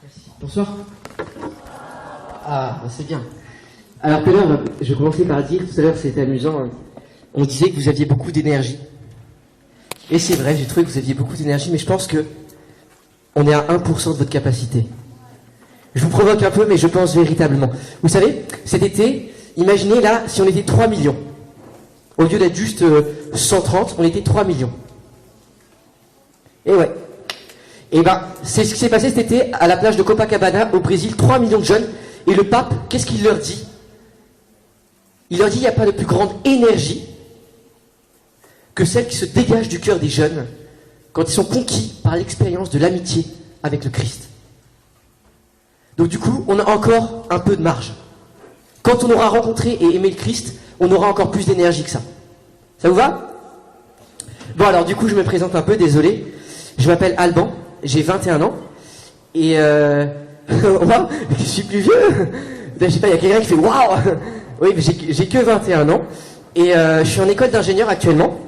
Merci. Bonsoir. Ah, bah c'est bien. Alors tout à l'heure, je commençais par dire, tout à l'heure c'était amusant, hein. On disait que vous aviez beaucoup d'énergie. Et c'est vrai, j'ai trouvé que vous aviez beaucoup d'énergie, mais je pense que on est à 1% de votre capacité. Je vous provoque un peu, mais je pense véritablement. Vous savez, cet été, imaginez là, si on était 3 millions. Au lieu d'être juste 130, on était 3 millions. Et ouais. Et ben, c'est ce qui s'est passé cet été à la plage de Copacabana, au Brésil, 3 millions de jeunes. Et le pape, qu'est-ce qu'il leur dit? Il leur dit, il n'y a pas de plus grande énergie que celle qui se dégage du cœur des jeunes quand ils sont conquis par l'expérience de l'amitié avec le Christ. Donc du coup, on a encore un peu de marge. Quand on aura rencontré et aimé le Christ, on aura encore plus d'énergie que ça. Ça vous va? Bon alors du coup, je me présente un peu, désolé. Je m'appelle Alban, j'ai 21 ans. Et waouh, je suis plus vieux. Je sais pas, il y a quelqu'un qui fait waouh. Oui, mais j'ai que 21 ans. Et je suis en école d'ingénieur actuellement.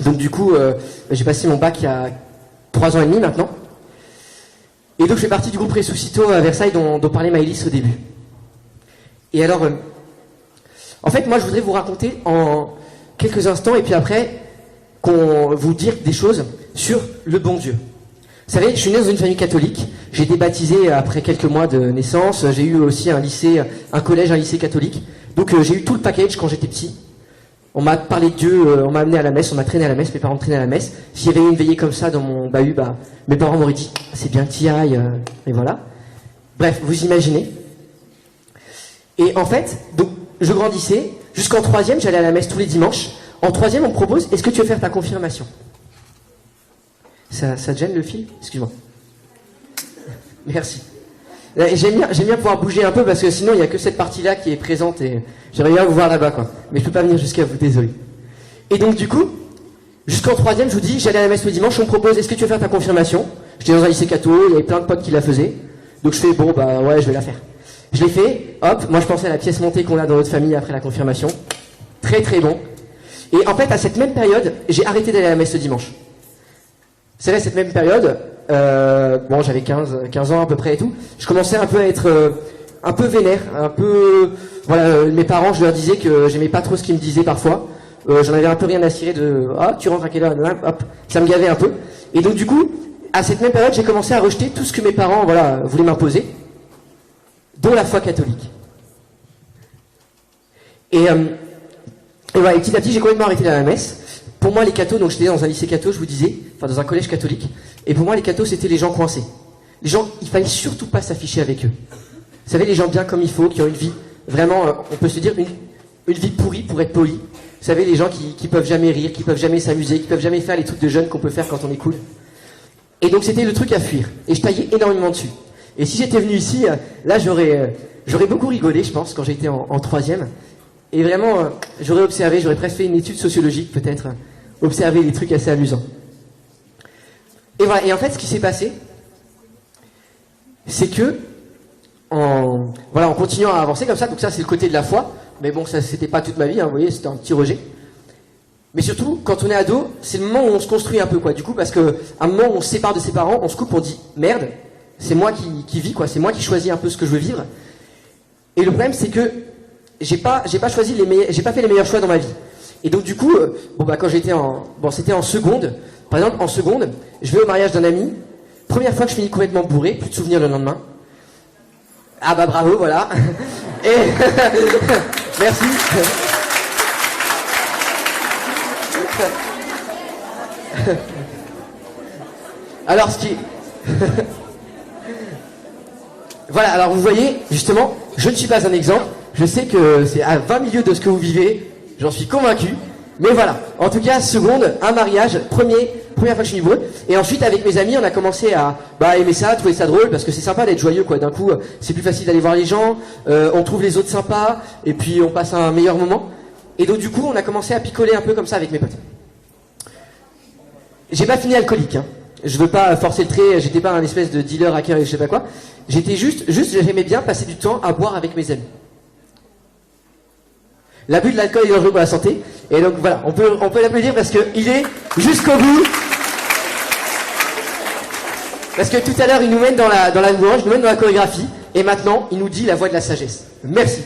Donc du coup, j'ai passé mon bac il y a 3 ans et demi maintenant. Et donc je fais partie du groupe Ressuscito à Versailles dont parlait Maëlys au début. Et alors, en fait, moi je voudrais vous raconter en quelques instants et puis après vous dire des choses sur le bon Dieu. Vous savez, je suis né dans une famille catholique. J'ai été baptisé après quelques mois de naissance. J'ai eu aussi un lycée, un collège, un lycée catholique. Donc j'ai eu tout le package quand j'étais petit. On m'a parlé de Dieu, on m'a amené à la messe, on m'a traîné à la messe, mes parents me traînaient à la messe. S'il y avait eu une veillée comme ça dans mon bahut, mes parents m'auraient dit c'est bien que t'y ailles, et voilà. Bref, vous imaginez. Et en fait, donc je grandissais, jusqu'en 3e, j'allais à la messe tous les dimanches. En 3e, on me propose, est-ce que tu veux faire ta confirmation? Ça te gêne le fil? Excuse-moi. Merci. J'aime bien pouvoir bouger un peu parce que sinon il n'y a que cette partie-là qui est présente et j'aimerais bien vous voir là-bas quoi. Mais je peux pas venir jusqu'à vous, désolé. Et donc du coup, jusqu'en 3e, je vous dis, j'allais à la messe le dimanche, on me propose, est-ce que tu veux faire ta confirmation? J'étais dans un lycée catho, il y avait plein de potes qui la faisaient. Donc je fais, bon ouais, je vais la faire. Je l'ai fait, hop, moi je pensais à la pièce montée qu'on a dans notre famille après la confirmation. Très très bon. Et en fait, à cette même période, j'ai arrêté d'aller à la messe le dimanche. Vous savez, à cette même période, j'avais 15 ans à peu près et tout, je commençais un peu à être un peu vénère, un peu... Voilà, mes parents, je leur disais que j'aimais pas trop ce qu'ils me disaient parfois. J'en avais un peu rien à cirer de « Ah, tu rentres à quelle heure ?» Hop, ça me gavait un peu. Et donc du coup, à cette même période, j'ai commencé à rejeter tout ce que mes parents voulaient m'imposer, dont la foi catholique. Et voilà, et petit à petit, j'ai complètement arrêté d'aller à la messe. Pour moi, les cathos, donc j'étais dans un lycée catho, je vous disais, enfin dans un collège catholique, et pour moi, les cathos, c'était les gens coincés. Les gens, il fallait surtout pas s'afficher avec eux. Vous savez, les gens bien comme il faut, qui ont une vie, vraiment, on peut se dire, une vie pourrie pour être poli. Vous savez, les gens qui peuvent jamais rire, qui peuvent jamais s'amuser, qui peuvent jamais faire les trucs de jeunes qu'on peut faire quand on est cool. Et donc c'était le truc à fuir. Et je taillais énormément dessus. Et si j'étais venu ici, là, j'aurais beaucoup rigolé, je pense, quand j'étais en 3e. Et vraiment, j'aurais observé, j'aurais presque fait une étude sociologique, peut-être, observer des trucs assez amusants. Et voilà, et en fait, ce qui s'est passé, c'est que, en continuant à avancer comme ça, donc ça c'est le côté de la foi, mais bon, ça c'était pas toute ma vie, hein, vous voyez, c'était un petit rejet. Mais surtout, quand on est ado, c'est le moment où on se construit un peu, quoi, du coup, parce que à un moment où on se sépare de ses parents, on se coupe, on dit, merde, c'est moi qui vis, quoi, c'est moi qui choisis un peu ce que je veux vivre. Et le problème, c'est que j'ai pas fait les meilleurs choix dans ma vie. Et donc du coup, quand j'étais c'était en seconde. Par exemple, en seconde, je vais au mariage d'un ami. Première fois que je finis complètement bourré, plus de souvenirs le lendemain. Ah bravo, voilà. Et merci. Alors voilà, alors vous voyez, justement, je ne suis pas un exemple. Je sais que c'est à 20 milieux de ce que vous vivez, j'en suis convaincu. Mais voilà, en tout cas, seconde, un mariage, première fois que je suis bourré. Et ensuite, avec mes amis, on a commencé à aimer ça, trouver ça drôle, parce que c'est sympa d'être joyeux, quoi. D'un coup, c'est plus facile d'aller voir les gens, on trouve les autres sympas, et puis on passe un meilleur moment. Et donc du coup, on a commencé à picoler un peu comme ça avec mes potes. J'ai pas fini alcoolique, hein. Je veux pas forcer le trait, j'étais pas un espèce de dealer, hacker et je sais pas quoi. J'étais juste j'aimais bien passer du temps à boire avec mes amis. L'abus de l'alcool est dangereux pour la santé. Et donc voilà, on peut l'applaudir parce qu'il est jusqu'au bout. Parce que tout à l'heure, il nous mène dans la louange, il nous mène dans la chorégraphie, et maintenant, il nous dit la voix de la sagesse. Merci.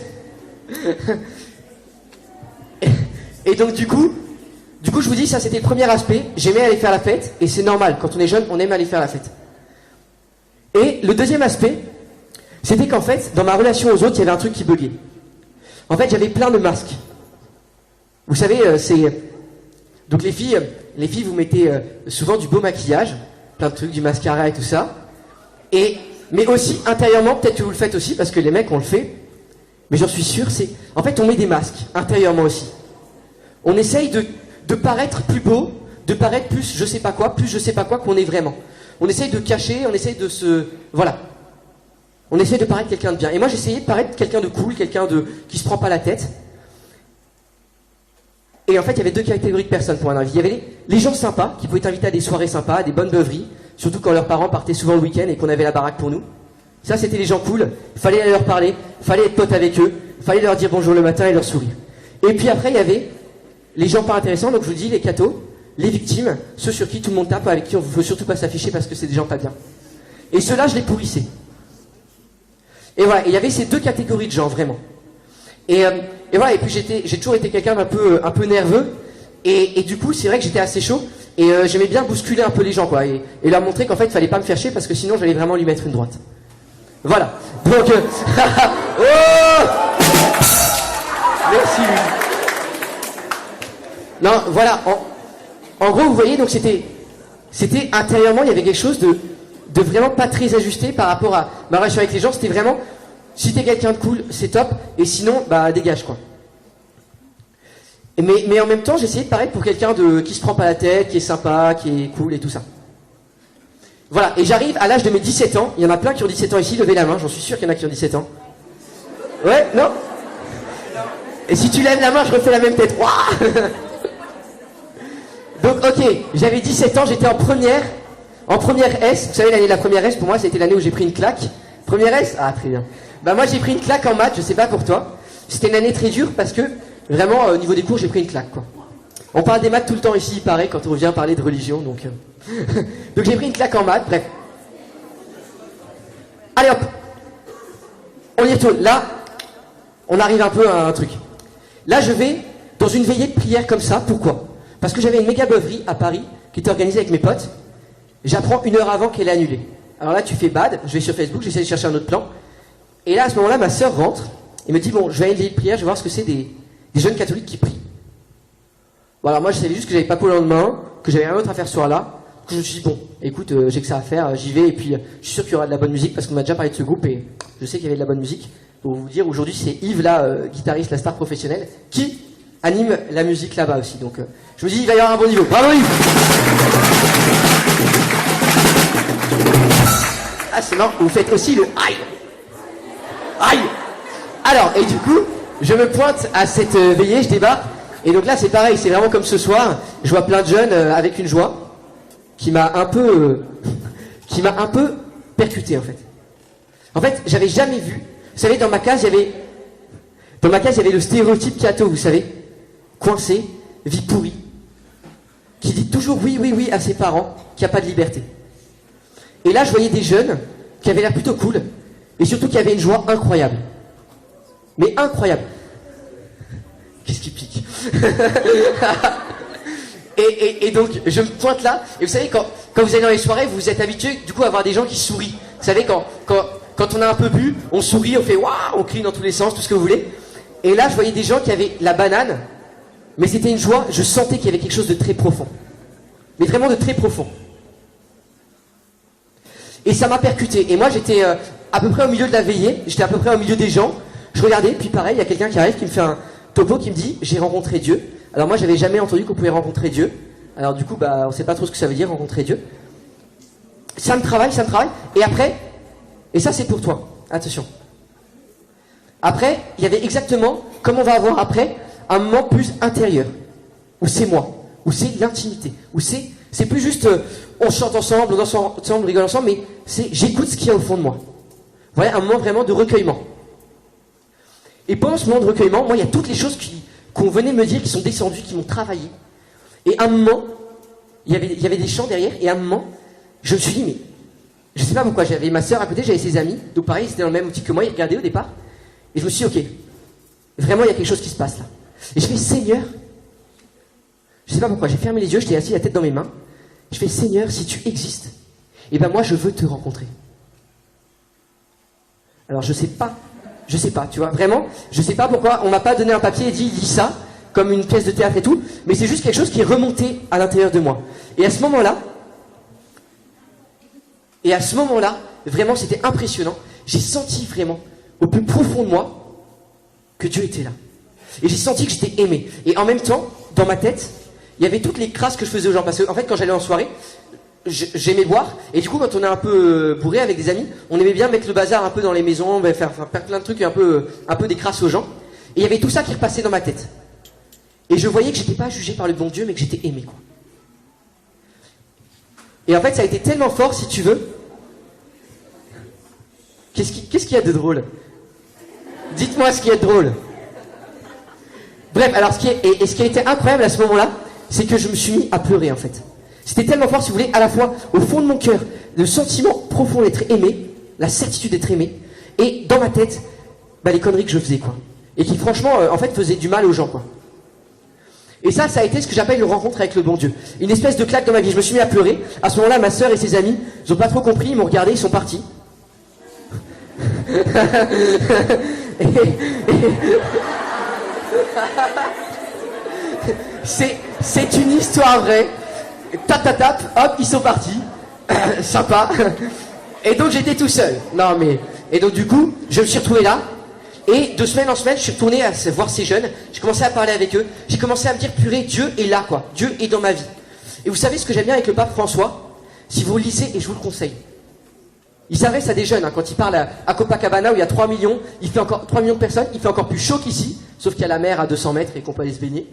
Et donc, du coup, je vous dis, ça c'était le premier aspect. J'aimais aller faire la fête, et c'est normal. Quand on est jeune, on aime aller faire la fête. Et le deuxième aspect, c'était qu'en fait, dans ma relation aux autres, il y avait un truc qui buguait. En fait, j'avais plein de masques. Vous savez, donc les filles, vous mettez souvent du beau maquillage, plein de trucs, du mascara et tout ça. Mais aussi, intérieurement, peut-être que vous le faites aussi, parce que les mecs, on le fait. Mais j'en suis sûr, en fait, on met des masques, intérieurement aussi. On essaye de paraître plus beau, de paraître plus je sais pas quoi qu'on est vraiment. On essaye de cacher, on essaye de se... Voilà. On essaye de paraître quelqu'un de bien. Et moi, j'essayais de paraître quelqu'un de cool, qui se prend pas la tête. Et en fait, il y avait deux catégories de personnes pour un invité. Il y avait les gens sympas, qui pouvaient t'inviter à des soirées sympas, à des bonnes beuveries, surtout quand leurs parents partaient souvent le week-end et qu'on avait la baraque pour nous. Ça, c'était les gens cool. Il fallait aller leur parler, il fallait être pote avec eux, il fallait leur dire bonjour le matin et leur sourire. Et puis après, il y avait les gens pas intéressants, donc je vous dis, les cathos, les victimes, ceux sur qui tout le monde tape, avec qui on ne veut surtout pas s'afficher parce que c'est des gens pas bien. Et ceux-là, je les pourrissais. Et voilà, il y avait ces deux catégories de gens, vraiment. Et voilà, et puis j'ai toujours été quelqu'un d'un un peu nerveux, et du coup, c'est vrai que j'étais assez chaud, et j'aimais bien bousculer un peu les gens, quoi, et leur montrer qu'en fait, il fallait pas me faire chier, parce que sinon, j'allais vraiment lui mettre une droite. Voilà. Donc, oh merci, lui. Non, voilà, en gros, vous voyez, donc c'était intérieurement, il y avait quelque chose de vraiment pas très ajusté par rapport à ma relation avec les gens. C'était vraiment, si t'es quelqu'un de cool, c'est top, et sinon, bah dégage, quoi. Mais en même temps, j'essayais de paraître pour quelqu'un qui se prend pas la tête, qui est sympa, qui est cool et tout ça. Voilà, et j'arrive à l'âge de mes 17 ans, il y en a plein qui ont 17 ans ici, levez la main, j'en suis sûr qu'il y en a qui ont 17 ans. Ouais, non? Et si tu lèves la main, je refais la même tête. Ouah. Donc, ok, j'avais 17 ans, j'étais en première S. Vous savez, l'année de la première S, pour moi, c'était l'année où j'ai pris une claque. Première S? Ah, très bien. Bah, moi, j'ai pris une claque en maths, je sais pas pour toi. C'était une année très dure parce que, vraiment, au niveau des cours, j'ai pris une claque, quoi. On parle des maths tout le temps ici, il paraît, quand on vient parler de religion, donc... Donc, j'ai pris une claque en maths, bref. Allez, hop. On y retourne. Là, on arrive un peu à un truc. Là, je vais dans une veillée de prière comme ça. Pourquoi? Parce que j'avais une méga beuverie à Paris qui était organisée avec mes potes. J'apprends une heure avant qu'elle est annulée. Alors là, tu fais bad, je vais sur Facebook, j'essaie de chercher un autre plan. Et là, à ce moment-là, ma sœur rentre et me dit, bon, je vais à une veillée de prière, je vais voir ce que c'est des jeunes catholiques qui prient. Bon, alors moi, je savais juste que j'avais pas pour le lendemain, que j'avais rien d'autre à faire ce soir-là. Je me suis dit, bon, écoute, j'ai que ça à faire, j'y vais, et puis je suis sûr qu'il y aura de la bonne musique, parce qu'on m'a déjà parlé de ce groupe, et je sais qu'il y avait de la bonne musique. Pour vous dire, aujourd'hui, c'est Yves, là, guitariste, la star professionnelle, qui anime la musique là-bas aussi. Donc, je me dis, il va y avoir un bon niveau. Bravo Yves! Ah, c'est marrant, vous faites aussi le aïe! Aïe! Alors, et du coup, je me pointe à cette veillée, je débarque, et donc là, c'est pareil, c'est vraiment comme ce soir, je vois plein de jeunes avec une joie, qui m'a un peu percuté, en fait. En fait, j'avais jamais vu, vous savez, dans ma case, il y avait le stéréotype catho, vous savez, coincé, vie pourrie, qui dit toujours oui, oui, oui à ses parents, qui n'a pas de liberté. Et là, je voyais des jeunes qui avaient l'air plutôt cool, et surtout qui avaient une joie incroyable. Mais incroyable. Qu'est-ce qui pique? et donc, je me pointe là, et vous savez, quand vous allez dans les soirées, vous êtes habitué, du coup, à avoir des gens qui sourient. Vous savez, quand on a un peu bu, on sourit, on fait waouh, on crie dans tous les sens, tout ce que vous voulez. Et là, je voyais des gens qui avaient la banane, mais c'était une joie, je sentais qu'il y avait quelque chose de très profond. Mais vraiment de très profond. Et ça m'a percuté. Et moi, j'étais à peu près au milieu de la veillée, j'étais à peu près au milieu des gens. Je regardais, puis pareil, il y a quelqu'un qui arrive, qui me fait un topo, qui me dit, j'ai rencontré Dieu. Alors moi, j'avais jamais entendu qu'on pouvait rencontrer Dieu. Alors du coup, bah, on sait pas trop ce que ça veut dire, rencontrer Dieu. Ça me travaille. Et après, et ça c'est pour toi, attention. Après, il y avait exactement, comme on va avoir après, un moment plus intérieur. Où c'est moi, où c'est l'intimité, où c'est plus juste, on chante ensemble, on danse ensemble, on rigole ensemble, mais c'est, j'écoute ce qu'il y a au fond de moi. Voilà, un moment vraiment de recueillement. Et pendant ce moment de recueillement, moi, il y a toutes les choses qu'on venait me dire, qui sont descendues, qui m'ont travaillé. Et à un moment, il y avait des chants derrière, et à un moment, je me suis dit, je sais pas pourquoi, j'avais ma sœur à côté, j'avais ses amis, donc pareil, ils étaient dans le même outil que moi, ils regardaient au départ, et je me suis dit, ok, vraiment il y a quelque chose qui se passe là. Et je fais, Seigneur, je sais pas pourquoi, j'ai fermé les yeux, j'étais assis la tête dans mes mains, je fais, Seigneur, si tu existes, et ben moi je veux te rencontrer. Alors je sais pas, tu vois, vraiment, je sais pas pourquoi, on m'a pas donné un papier et dit, lis ça, comme une pièce de théâtre et tout, mais c'est juste quelque chose qui est remonté à l'intérieur de moi. Et à ce moment-là, vraiment c'était impressionnant, j'ai senti vraiment, au plus profond de moi, que Dieu était là. Et j'ai senti que j'étais aimé. Et en même temps, dans ma tête, il y avait toutes les crasses que je faisais aux gens. Parce que, en fait, quand j'allais en soirée, j'aimais boire. Et du coup, quand on est un peu bourré avec des amis, on aimait bien mettre le bazar un peu dans les maisons, faire plein de trucs un peu des crasses aux gens. Et il y avait tout ça qui repassait dans ma tête. Et je voyais que j'étais pas jugé par le bon Dieu, mais que j'étais aimé, quoi. Et en fait, ça a été tellement fort, si tu veux. Qu'est-ce qu'il y a de drôle? Dites-moi ce qu'il y a de drôle. Bref, alors ce qui a été incroyable à ce moment-là, c'est que je me suis mis à pleurer en fait. C'était tellement fort, si vous voulez, à la fois au fond de mon cœur, le sentiment profond d'être aimé, la certitude d'être aimé, et dans ma tête, les conneries que je faisais, quoi. Et qui franchement, en fait, faisaient du mal aux gens, quoi. Et ça a été ce que j'appelle une rencontre avec le bon Dieu. Une espèce de claque dans ma vie. Je me suis mis à pleurer. À ce moment-là, ma sœur et ses amis, ils n'ont pas trop compris, ils m'ont regardé, ils sont partis. C'est une histoire vraie. Tap, hop, ils sont partis. Sympa. Et donc j'étais tout seul. Et donc du coup, je me suis retrouvé là. Et de semaine en semaine, je suis retourné à voir ces jeunes. J'ai commencé à parler avec eux. J'ai commencé à me dire, purée, Dieu est là, quoi. Dieu est dans ma vie. Et vous savez ce que j'aime bien avec le pape François? Si vous le lisez, et je vous le conseille. Il s'adresse à des jeunes, quand il parle à Copacabana où il y a 3 millions, il fait encore 3 millions de personnes, il fait encore plus chaud qu'ici, sauf qu'il y a la mer à 200 mètres et qu'on peut aller se baigner.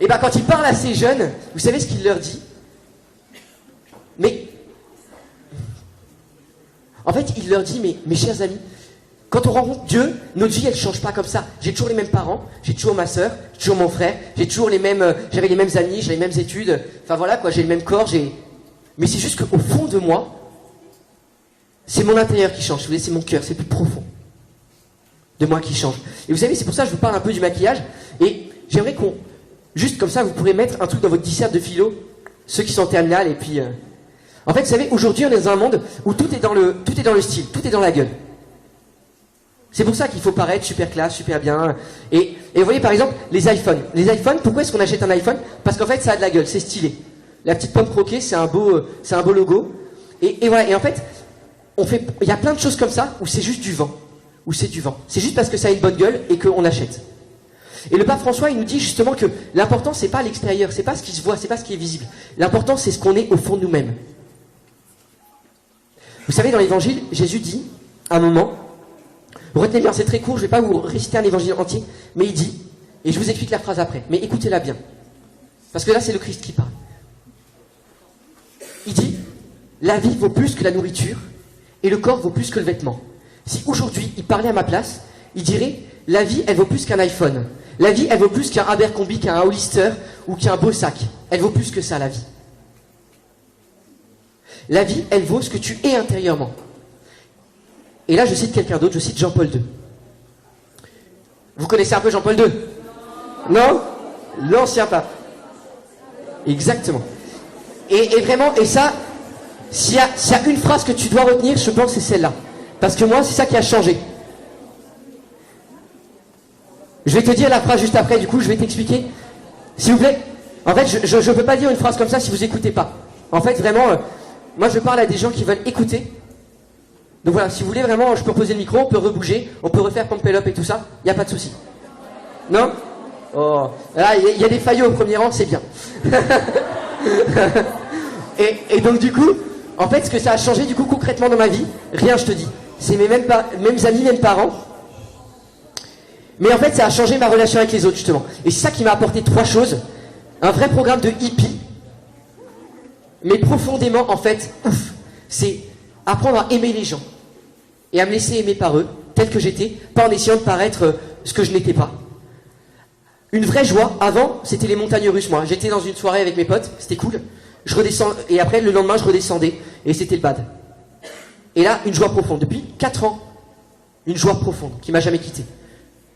Et quand il parle à ces jeunes, vous savez ce qu'il leur dit? En fait, il leur dit, mes chers amis, quand on rencontre Dieu, notre vie, elle change pas comme ça. J'ai toujours les mêmes parents, j'ai toujours ma sœur, j'ai toujours mon frère, j'avais les mêmes amis, j'ai les mêmes études, enfin voilà quoi, j'ai le même corps, mais c'est juste qu'au fond de moi, c'est mon intérieur qui change, vous voyez, c'est mon cœur, c'est plus profond de moi qui change. Et vous savez, c'est pour ça que je vous parle un peu du maquillage, et j'aimerais juste comme ça, vous pourrez mettre un truc dans votre dissert de philo, ceux qui sont en terminale, et puis... En fait, vous savez, aujourd'hui, on est dans un monde où tout est dans le style, tout est dans la gueule. C'est pour ça qu'il faut paraître super classe, super bien. Et vous voyez, par exemple, les iPhones. Les iPhones, pourquoi est-ce qu'on achète un iPhone? Parce qu'en fait, ça a de la gueule, c'est stylé. La petite pomme croquée, c'est un beau logo. Et voilà, et en fait... il y a plein de choses comme ça où c'est juste du vent. C'est juste parce que ça a une bonne gueule et qu'on achète. Et le pape François, il nous dit justement que l'important, c'est pas l'extérieur, c'est pas ce qui se voit, c'est pas ce qui est visible. L'important, c'est ce qu'on est au fond de nous-mêmes. Vous savez, dans l'évangile, Jésus dit, à un moment, retenez bien, c'est très court, je vais pas vous réciter un évangile entier, mais il dit, et je vous explique la phrase après, mais écoutez-la bien. Parce que là, c'est le Christ qui parle. Il dit, la vie vaut plus que la nourriture, et le corps vaut plus que le vêtement. Si aujourd'hui, il parlait à ma place, il dirait, la vie, elle vaut plus qu'un iPhone. La vie, elle vaut plus qu'un Abercrombie, qu'un Hollister, ou qu'un beau sac. Elle vaut plus que ça, la vie. La vie, elle vaut ce que tu es intérieurement. Et là, je cite quelqu'un d'autre, je cite Jean-Paul II. Vous connaissez un peu Jean-Paul II? Non? L'ancien pape. Exactement. Et vraiment, et ça... S'il y a une phrase que tu dois retenir, je pense que c'est celle-là. Parce que moi, c'est ça qui a changé. Je vais te dire la phrase juste après, du coup, je vais t'expliquer. S'il vous plaît. En fait, je ne peux pas dire une phrase comme ça si vous n'écoutez pas. En fait, vraiment, moi, je parle à des gens qui veulent écouter. Donc voilà, si vous voulez vraiment, je peux poser le micro, on peut rebouger, on peut refaire Pump It Up et tout ça. Il n'y a pas de souci. Non? Oh. Là, il y a des faillots au premier rang, c'est bien. Et donc, du coup... En fait, ce que ça a changé du coup concrètement dans ma vie, rien, je te dis. C'est mes mêmes amis, mêmes parents. Mais en fait, ça a changé ma relation avec les autres, justement. Et c'est ça qui m'a apporté 3 choses. Un vrai programme de hippie. Mais profondément, en fait, c'est apprendre à aimer les gens. Et à me laisser aimer par eux, tel que j'étais, pas en essayant de paraître ce que je n'étais pas. Une vraie joie. Avant, c'était les montagnes russes, moi. J'étais dans une soirée avec mes potes, c'était cool. Je redescends, et après, le lendemain, je redescendais, et c'était le bad. Et là, une joie profonde. Depuis 4 ans, une joie profonde qui m'a jamais quitté.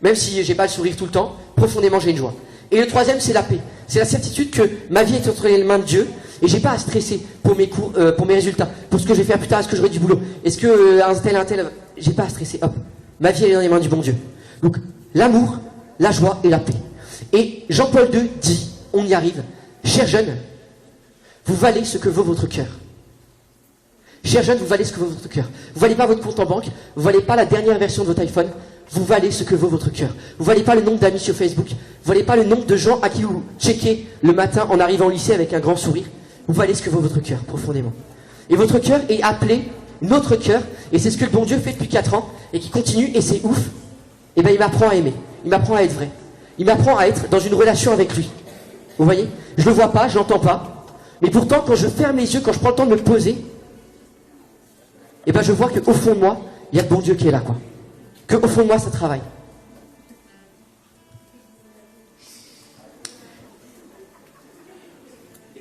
Même si j'ai pas le sourire tout le temps, profondément j'ai une joie. Et le troisième, c'est la paix. C'est la certitude que ma vie est entre les mains de Dieu et j'ai pas à stresser pour mes cours, pour mes résultats, pour ce que je vais faire plus tard, est-ce que j'aurai du boulot, est-ce que un tel, j'ai pas à stresser. Hop, ma vie elle est dans les mains du bon Dieu. Donc l'amour, la joie et la paix. Et Jean-Paul II dit, on y arrive, chers jeunes, vous valez ce que vaut votre cœur. Chers jeunes, vous valez ce que vaut votre cœur. Vous valez pas votre compte en banque, vous valez pas la dernière version de votre iPhone, vous valez ce que vaut votre cœur. Vous valez pas le nombre d'amis sur Facebook, vous valez pas le nombre de gens à qui vous checkez le matin en arrivant au lycée avec un grand sourire. Vous valez ce que vaut votre cœur, profondément. Et votre cœur est appelé notre cœur, et c'est ce que le bon Dieu fait depuis 4 ans, et qui continue, et c'est ouf. Et ben il m'apprend à aimer, il m'apprend à être vrai. Il m'apprend à être dans une relation avec lui. Vous voyez? Je le vois pas, je l'entends pas, mais pourtant quand je ferme les yeux, quand je prends le temps de me poser, et ben je vois qu'au fond de moi, il y a le bon Dieu qui est là, quoi. Qu'au fond de moi, ça travaille.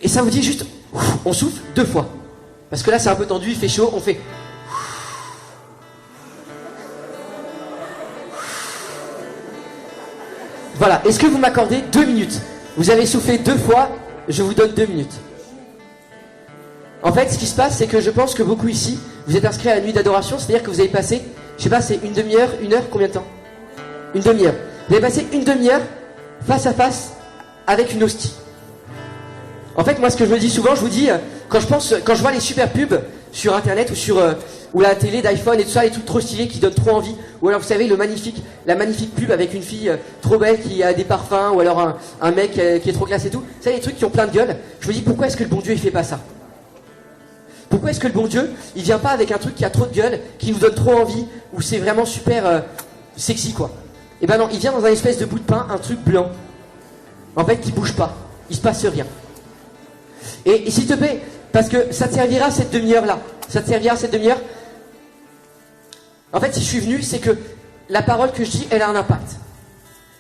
Et ça vous dit juste, on souffle 2 fois. Parce que là, c'est un peu tendu, il fait chaud, on fait... Voilà, est-ce que vous m'accordez 2 minutes? Vous avez soufflé 2 fois, je vous donne 2 minutes. En fait, ce qui se passe, c'est que je pense que beaucoup ici, vous êtes inscrits à la nuit d'adoration, c'est-à-dire que vous avez passé, je sais pas, c'est une demi-heure, 1 heure, combien de temps? Une demi-heure. Vous avez passé une demi-heure face à face avec une hostie. En fait, moi, ce que je me dis souvent, je vous dis, quand je vois les super pubs sur Internet ou la télé d'iPhone et tout ça, les trucs trop stylés qui donnent trop envie, ou alors vous savez, la magnifique pub avec une fille trop belle qui a des parfums, ou alors un mec qui est trop classe et tout, vous savez, les trucs qui ont plein de gueule, je me dis, pourquoi est-ce que le bon Dieu, il fait pas ça? Pourquoi est-ce que le bon Dieu, il vient pas avec un truc qui a trop de gueule, qui nous donne trop envie, ou c'est vraiment super sexy, quoi? Et ben non, il vient dans un espèce de bout de pain, un truc blanc, en fait, qui bouge pas, il se passe rien. Et s'il te plaît, parce que ça te servira cette demi-heure-là, ça te servira cette demi-heure. En fait, si je suis venu, c'est que la parole que je dis, elle a un impact.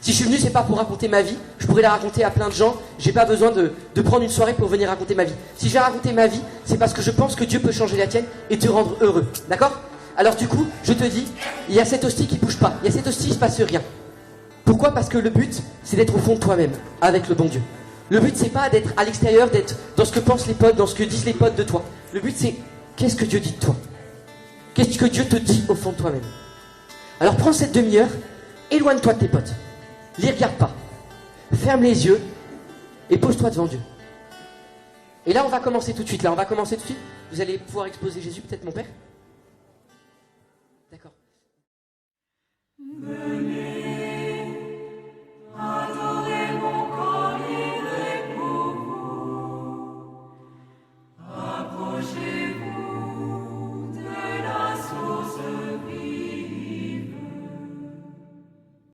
Si je suis venu, c'est pas pour raconter ma vie, je pourrais la raconter à plein de gens, j'ai pas besoin de prendre une soirée pour venir raconter ma vie. Si je vais raconter ma vie, c'est parce que je pense que Dieu peut changer la tienne et te rendre heureux, d'accord? Alors du coup, je te dis, il y a cette hostie qui bouge pas, il y a cette hostie, il se passe rien. Pourquoi? Parce que le but, c'est d'être au fond de toi-même, avec le bon Dieu. Le but, c'est pas d'être à l'extérieur, d'être dans ce que pensent les potes, dans ce que disent les potes de toi. Le but, c'est qu'est-ce que Dieu dit de toi? Qu'est-ce que Dieu te dit au fond de toi-même? Alors prends cette demi-heure, éloigne-toi de tes potes. Les regarde pas. Ferme les yeux et pose-toi devant Dieu. Et là, on va commencer tout de suite. Vous allez pouvoir exposer Jésus, peut-être mon père? D'accord. Venez.